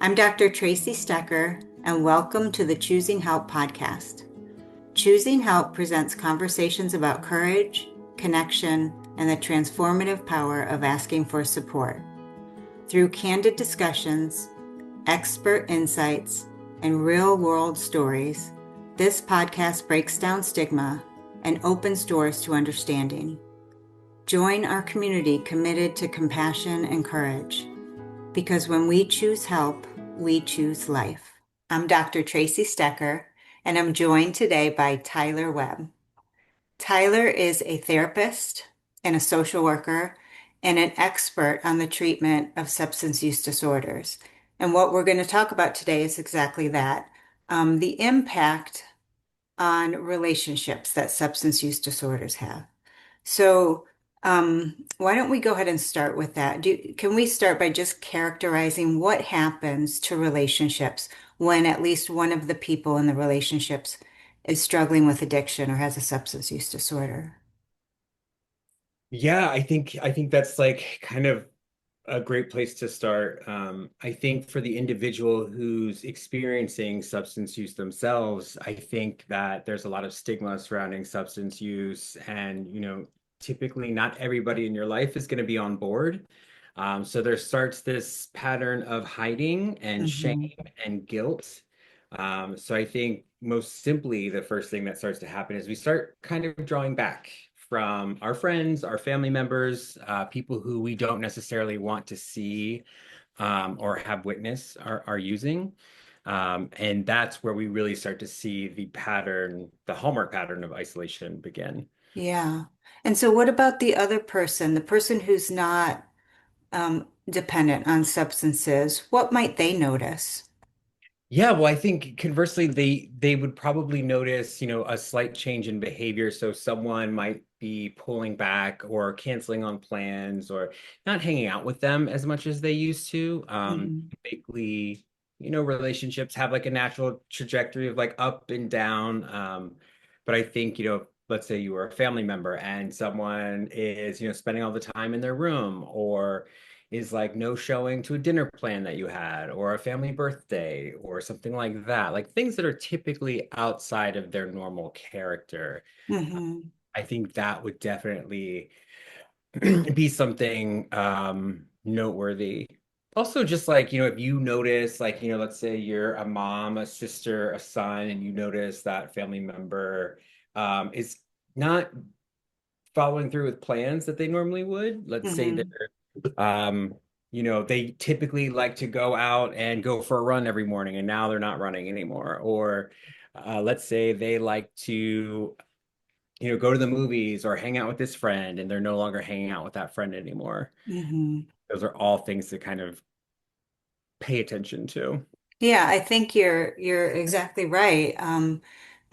I'm Dr. Tracy Stecker, and welcome to the Choosing Help podcast. Choosing Help presents conversations about courage, connection, and the transformative power of asking for support. Through candid discussions, expert insights, and real world stories, this podcast breaks down stigma and opens doors to understanding. Join our community committed to compassion and courage. Because when we choose help, we choose life. I'm Dr. Tracy Stecker, and I'm joined today by Tyler Webb. Tyler is a therapist and a social worker and an expert on the treatment of substance use disorders. And what we're going to talk about today is exactly that, the impact on relationships that substance use disorders have. So, why don't we go ahead and start with that? Can we start by just characterizing what happens to relationships when at least one of the people in the relationships is struggling with addiction or has a substance use disorder? Yeah, I think that's like kind of a great place to start. I think for the individual who's experiencing substance use themselves, I think that there's a lot of stigma surrounding substance use, and typically not everybody in your life is going to be on board. So there starts this pattern of hiding and shame Hmm. and guilt. So I think most simply, the first thing that starts to happen is we start kind of drawing back from our friends, our family members, people who we don't necessarily want to see or have witness are using. And that's where we really start to see the pattern, the hallmark pattern of isolation begin. Yeah. And so what about the other person, the person who's not dependent on substances? What might they notice? Yeah, well, I think conversely, they would probably notice, a slight change in behavior. So someone might be pulling back or canceling on plans or not hanging out with them as much as they used to. Hmm. Typically, relationships have like a natural trajectory of like up and down. But I think, let's say you were a family member and someone is, spending all the time in their room, or is like no showing to a dinner plan that you had or a family birthday or something like that. Like things that are typically outside of their normal character. Hmm. I think that would definitely be something noteworthy. Also, just like, if you notice, like, let's say you're a mom, a sister, a son, and you notice that family member is not following through with plans that they normally would. Let's say Hmm. they're, um, they typically like to go out and go for a run every morning, and now they're not running anymore. Or let's say they like to, go to the movies or hang out with this friend, and they're no longer hanging out with that friend anymore. Hmm. Those are all things to kind of pay attention to. Yeah, I think you're exactly right. And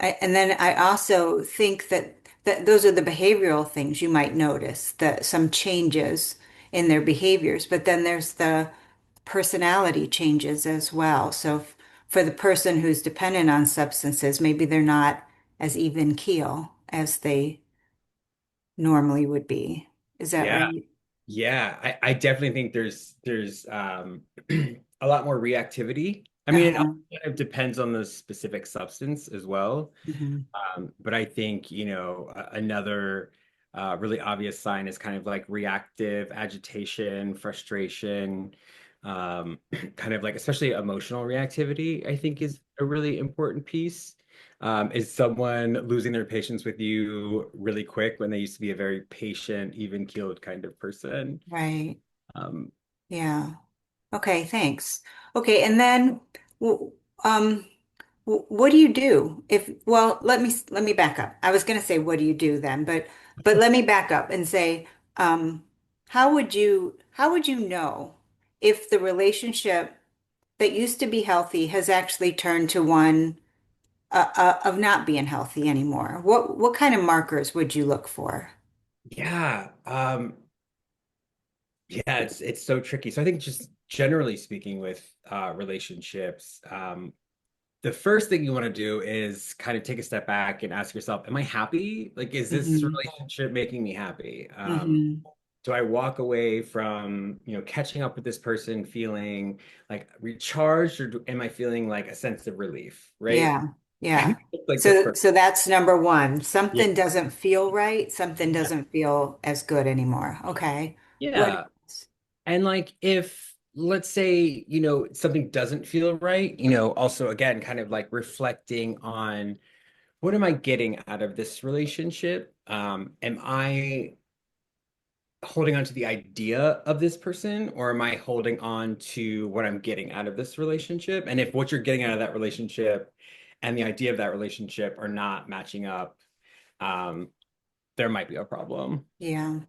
then I also think that those are the behavioral things you might notice, that some changes in their behaviors, but then there's the personality changes as well. So for the person who's dependent on substances, maybe they're not as even keel as they normally would be. Is that Yeah. right? Yeah, I definitely think there's a lot more reactivity. I mean, it all Uh-huh. kind of depends on the specific substance as well. Hmm. But I think, another really obvious sign is kind of like reactive agitation, frustration, kind of like especially emotional reactivity, I think is a really important piece. Is someone losing their patience with you really quick when they used to be a very patient, even-keeled kind of person? Right. Um, Yeah. Okay, thanks. Okay, and then w- um what do you do if, well, let me back up. I was going to say what do you do then, but let me back up and say how would you know if the relationship that used to be healthy has actually turned to one of not being healthy anymore? What kind of markers would you look for? yeah, yeah, it's so tricky. So I think just generally speaking with relationships, the first thing you want to do is kind of take a step back and ask yourself, am I happy? Like, is this Hmm. relationship making me happy? Hmm. do I walk away from, catching up with this person feeling like recharged, or am I feeling like a sense of relief, right? Yeah. I Yeah. think it's like the So first. so that's number one. Yeah. Something doesn't feel right. Something doesn't feel as good anymore. Okay. What Yeah. else? And like if let's say, something doesn't feel right, also again, kind of like reflecting on what am I getting out of this relationship? Am I holding on to the idea of this person, or am I holding on to what I'm getting out of this relationship? And if what you're getting out of that relationship and the idea of that relationship are not matching up, um, there might be a problem. Yeah.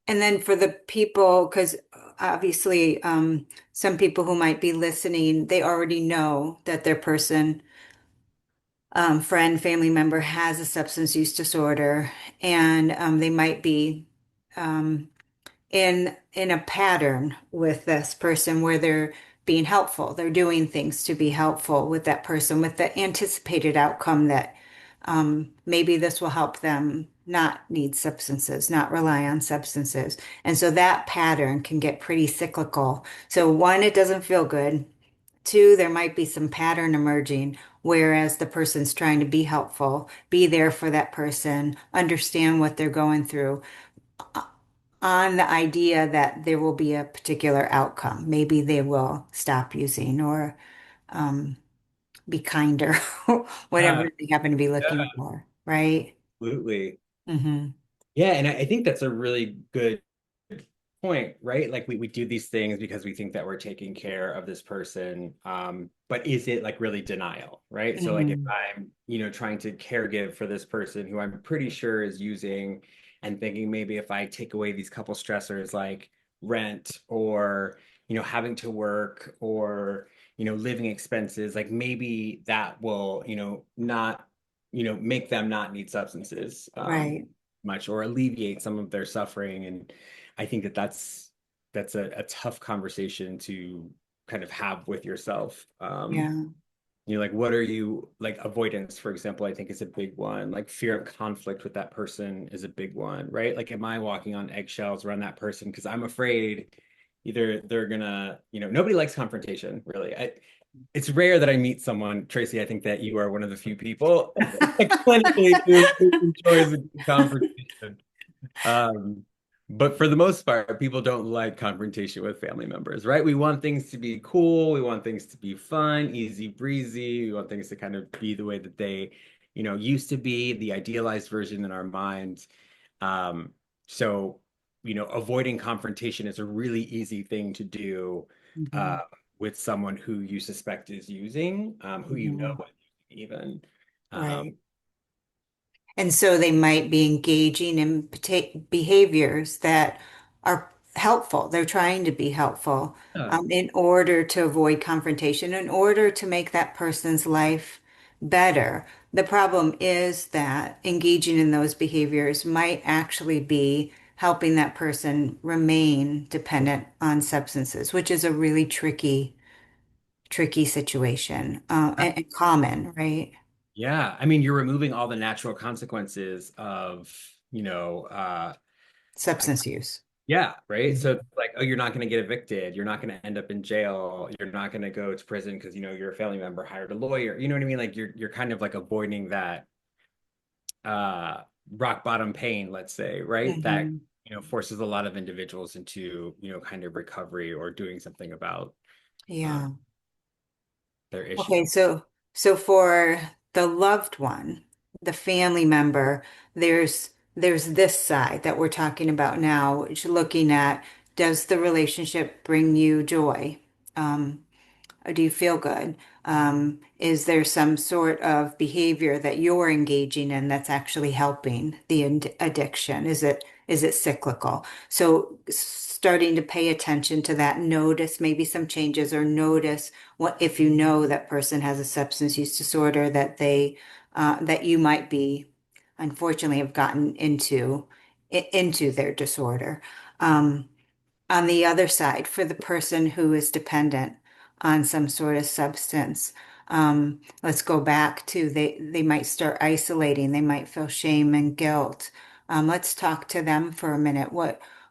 And then for the people, because obviously, some people who might be listening, they already know that their person, friend, family member has a substance use disorder, and they might be um, in a pattern with this person where they're being helpful. They're doing things to be helpful with that person with the anticipated outcome that maybe this will help them not need substances, not rely on substances. And so that pattern can get pretty cyclical. So one, it doesn't feel good. Two, there might be some pattern emerging, whereas the person's trying to be helpful, be there for that person, understand what they're going through on the idea that there will be a particular outcome. Maybe they will stop using or um, be kinder, whatever Yeah, they happen to be looking yeah, for, right? absolutely. Hmm. Yeah, and I think that's a really good point, right? Like we do these things because we think that we're taking care of this person. But is it like really denial, right? So like if Hmm. I'm, trying to caregive for this person who I'm pretty sure is using and thinking maybe if I take away these couple stressors like rent or, having to work or, living expenses, like maybe that will, not, make them not need substances. Right. Much or alleviate some of their suffering. And I think that that's a tough conversation to kind of have with yourself. Yeah. Like what are you like avoidance, for example, I think is a big one. Like fear of conflict with that person is a big one, right? Like am I walking on eggshells around that person because I'm afraid either they're gonna, nobody likes confrontation, really. It's rare that I meet someone, Tracy. I think that you are one of the few people like clinically who enjoys a good conversation. Um, but for the most part, people don't like confrontation with family members, right? We want things to be cool. We want things to be fun, easy breezy. We want things to kind of be the way that they, used to be, the idealized version in our minds. Um, so, avoiding confrontation is a really easy thing to do Hmm. uh, with someone who you suspect is using, who you know Hmm. even. Um, Right. And so they might be engaging in behaviors that are helpful. They're trying to be helpful yeah. in order to avoid confrontation, in order to make that person's life better. The problem is that engaging in those behaviors might actually be helping that person remain dependent on substances, which is a really tricky situation, and common, right? Yeah, I mean, you're removing all the natural consequences of, like, Substance use. yeah, right. So Mhm. it's like, oh, you're not going to get evicted. You're not going to end up in jail. You're not going to go to prison because, your family member hired a lawyer. You know what I mean? Like you're kind of like avoiding that uh rock bottom pain, let's say, right? That, Mhm. forces a lot of individuals into, kind of recovery or doing something about uh, Yeah. their issue. Okay, so for the loved one, the family member, there's this side that we're talking about now, which looking at does the relationship bring you joy? Um, or do you feel good? Is there some sort of behavior that you're engaging in that's actually helping the addiction? Is it cyclical? So starting to pay attention to that, notice maybe some changes or notice what if you know that person has a substance use disorder that that you might be unfortunately have gotten into their disorder. Um, on the other side, for the person who is dependent on some sort of substance, let's go back to they might start isolating, they might feel shame and guilt. Let's talk to them for a minute.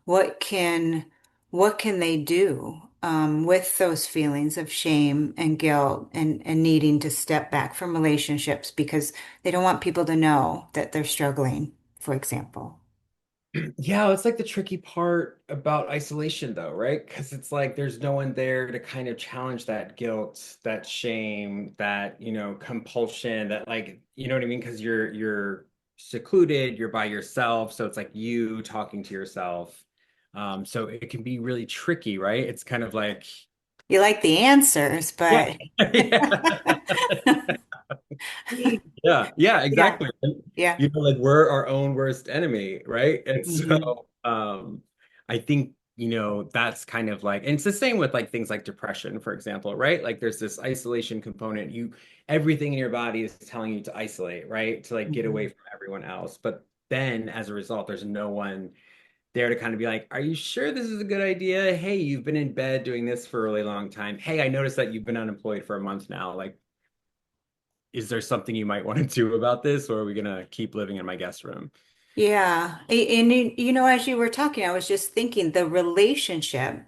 what can what can they do with those feelings of shame and guilt and needing to step back from relationships because they don't want people to know that they're struggling, for example. Yeah, it's like the tricky part about isolation though, right? Because it's like there's no one there to kind of challenge that guilt, that shame, that, compulsion, that like, you know what I mean? Because you're secluded, you're by yourself, so it's like you talking to yourself. So it can be really tricky, right? It's kind of like, You like the answers, yeah. but Yeah, yeah, yeah, exactly. And, yeah. like we're our own worst enemy, right? And Hmm. so I think, that's kind of like, and it's the same with like things like depression, for example, right? Like there's this isolation component. Everything in your body is telling you to isolate, right? To like get away Hmm. from everyone else. But then as a result, there's no one there to kind of be like, are you sure this is a good idea? Hey, you've been in bed doing this for a really long time. Hey, I noticed that you've been unemployed for a month now. Like, is there something you might want to do about this, or are we gonna keep living in my guest room? Yeah. And as you were talking, I was just thinking the relationship,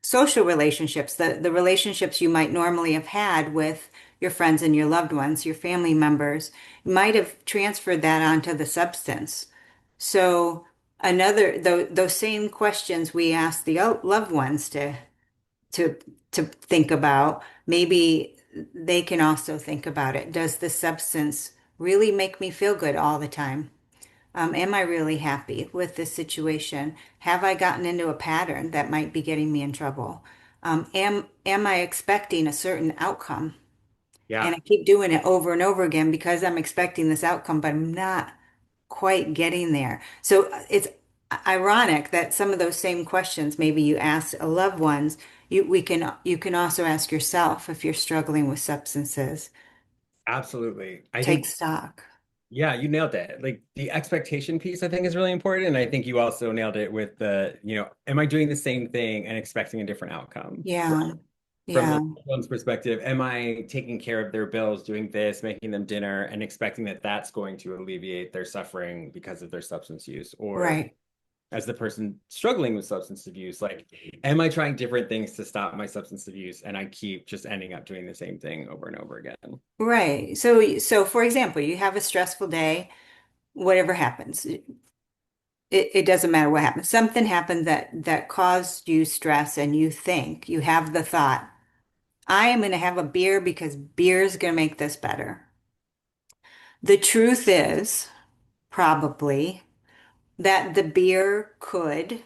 social relationships, the relationships you might normally have had with your friends and your loved ones, your family members, might have transferred that onto the substance. So those same questions we ask the loved ones to to think about, maybe they can also think about it. Does the substance really make me feel good all the time? Am I really happy with this situation? Have I gotten into a pattern that might be getting me in trouble? Am I expecting a certain outcome? And Yeah, I keep doing it over and over again because I'm expecting this outcome, but I'm not quite getting there. So it's ironic that some of those same questions maybe you asked a loved ones, you can also ask yourself if you're struggling with substances. absolutely. I Take think, stock. yeah, you nailed it. Like the expectation piece, I think is really important. And I think you also nailed it with am I doing the same thing and expecting a different outcome? Yeah. From the Yeah. one's perspective, am I taking care of their bills, doing this, making them dinner, and expecting that that's going to alleviate their suffering because of their substance use? Or Right. as the person struggling with substance abuse, like, am I trying different things to stop my substance abuse? And I keep just ending up doing the same thing over and over again. Right. So for example, you have a stressful day, whatever happens. It doesn't matter what happens. Something happened that caused you stress and you think, you have the thought, I am going to have a beer because beer is going to make this better. The truth is probably that the beer could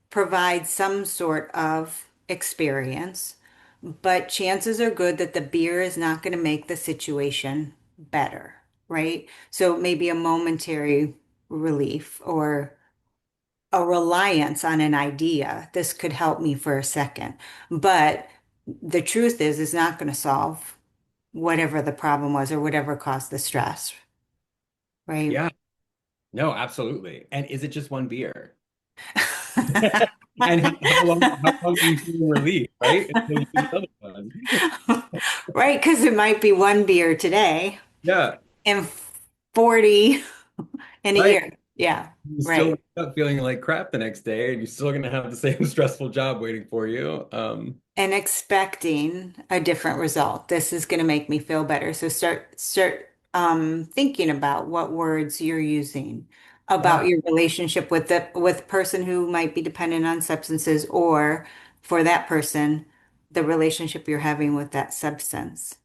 provide some sort of experience, but chances are good that the beer is not going to make the situation better, right? So maybe a momentary relief or a reliance on an idea. This could help me for a second. But the truth is, it's not going to solve whatever the problem was or whatever caused the stress, right? Yeah, no, absolutely. And is it just one beer? And how long do you feel relief, right? Until you do another one. Right, because it might be one beer today Yeah, and 40 in a right. year. Yeah, You still right. wake up feeling like crap the next day, and you're still gonna have the same stressful job waiting for you. And expecting a different result. This is going to make me feel better. So start thinking about what words you're using about Yeah, your relationship with the person who might be dependent on substances, or for that person, the relationship you're having with that substance.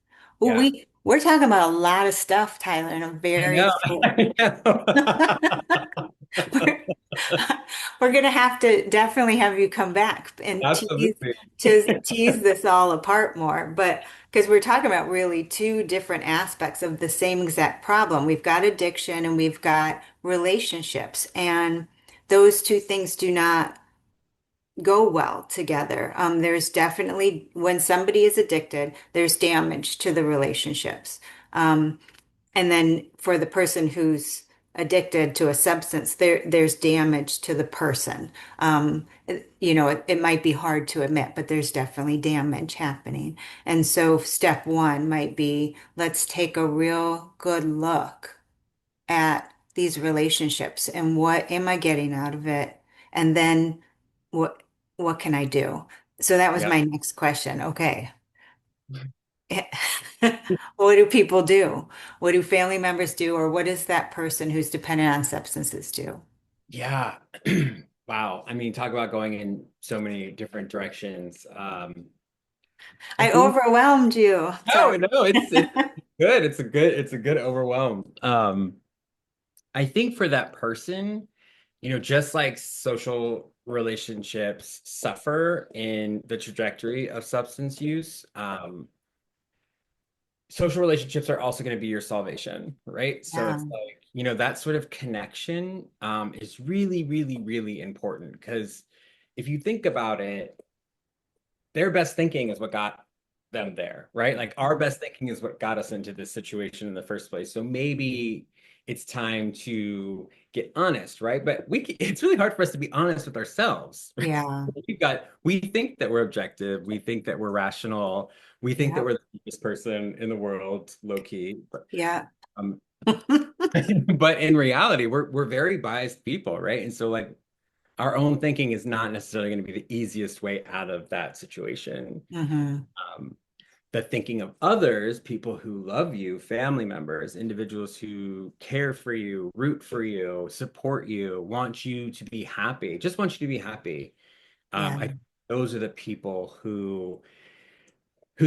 Well, yeah. we're talking about a lot of stuff, Tyler, in a I very know. short. I We're, know. we're gonna have to definitely have you come back and Absolutely. tease this all apart more. But because we're talking about really two different aspects of the same exact problem. We've got addiction and we've got relationships, and those two things do not go well together. There's definitely, when somebody is addicted, there's damage to the relationships. Um, and then for the person who's addicted to a substance, there's damage to the person. It might be hard to admit, but there's definitely damage happening. And so step one might be, let's take a real good look at these relationships and what am I getting out of it? And then what what can I do? So that was Yeah. my next question. Okay. What do people do? What do family members do? Or what does that person who's dependent on substances do? Yeah. Wow. I mean, talk about going in so many different directions. I I think overwhelmed you. no, Sorry. no, it's good. It's a good overwhelm. I think for that person, just like social relationships suffer in the trajectory of substance use, social relationships are also going to be your salvation, right? So Yeah. it's like, that sort of connection is really, really, really important because if you think about it, their best thinking is what got them there, right? Like our best thinking is what got us into this situation in the first place. So maybe it's time to get honest, right? But it's really hard for us to be honest with ourselves. Yeah. We think that we're objective, we think that we're rational, we think that Yeah. we're the deepest person in the world, low key. Yeah. Um, but in reality, we're very biased people, right? And so like our own thinking is not necessarily going to be the easiest way out of that situation. hmm Um, the thinking of others, people who love you, family members, individuals who care for you, root for you, support you, want you to be happy, just want you to be happy. Yeah. I those are the people whose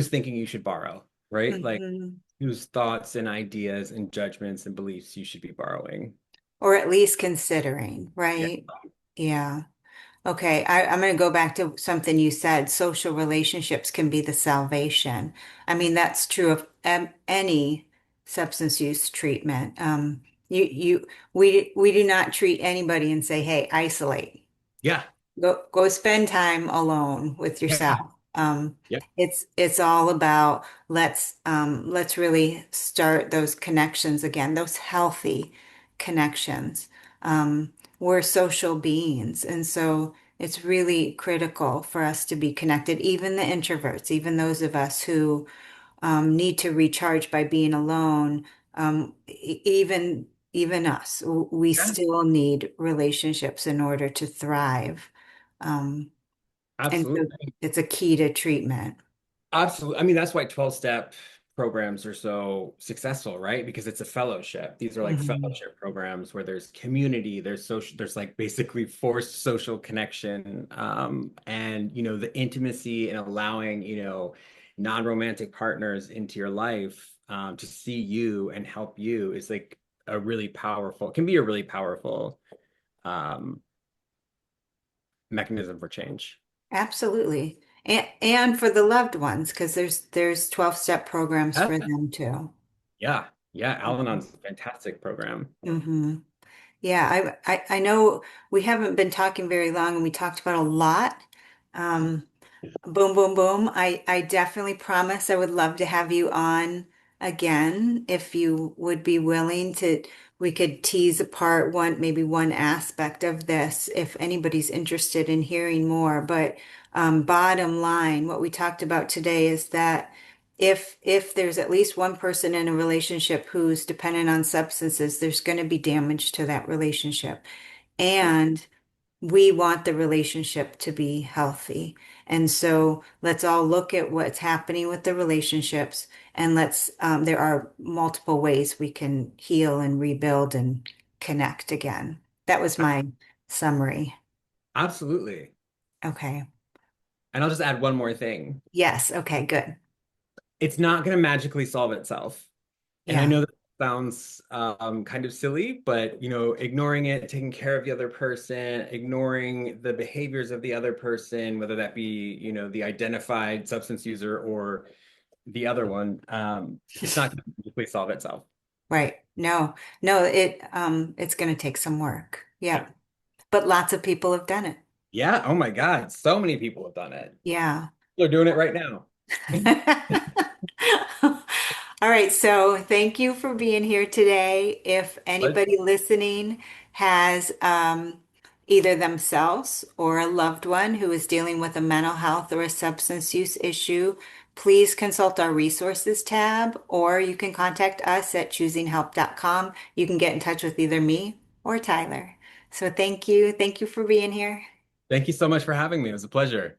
thinking you should borrow, right? Like hmm whose thoughts and ideas and judgments and beliefs you should be borrowing. Or at least considering, Yeah. right? Yeah. Okay. I'm going to go back to something you said. Social relationships can be the salvation. I mean, that's true of any substance use treatment. We do not treat anybody and say, "Hey, isolate." Yeah. Go spend time alone with yourself. Yeah. Um, Yeah. it's all about let's really start those connections again, those healthy connections. We're social beings, and so it's really critical for us to be connected, even the introverts, even those of us who need to recharge by being alone, even us, we Yeah. still need relationships in order to thrive. Um, and so Absolutely. it's a key to treatment. Absolutely. I mean, that's why 12-step programs are so successful, right? Because it's a fellowship. These are like hmm fellowship programs where there's community, there's social, there's like basically forced social connection. And the intimacy and allowing, non-romantic partners into your life, to see you and help you is like can be a really powerful um mechanism for change. Absolutely. And for the loved ones, because there's 12-step programs Yeah. for them too. Yeah. Yeah. Al-Anon's a fantastic program. hmm Yeah, I know we haven't been talking very long and we talked about a lot. Um, Boom, boom, boom. I definitely promise I would love to have you on again if you would be willing to. We could tease apart maybe one aspect of this if anybody's interested in hearing more. But bottom line, what we talked about today is that if there's at least one person in a relationship who's dependent on substances, there's going to be damage to that relationship. And we want the relationship to be healthy. And so let's all look at what's happening with the relationships and there are multiple ways we can heal and rebuild and connect again. That was my summary. Absolutely. Okay. And I'll just add one more thing. Yes. Okay, good. It's not going to magically solve itself. And I Yeah. know that sounds kind of silly, but ignoring it, taking care of the other person, ignoring the behaviors of the other person, whether that be, the identified substance user or the other one, it's not going to magically solve itself. Right. No, no, it's going to take some work. Yeah. Yeah. But lots of people have done it. Yeah. Oh my God. So many people have done it. Yeah. They're doing it right now. All right, so thank you for being here today. If But anybody listening has either themselves or a loved one who is dealing with a mental health or a substance use issue, please consult our resources tab, or you can contact us at choosinghelp.com. You can get in touch with either me or Tyler. So thank you. Thank you for being here. Thank you so much for having me. It was a pleasure.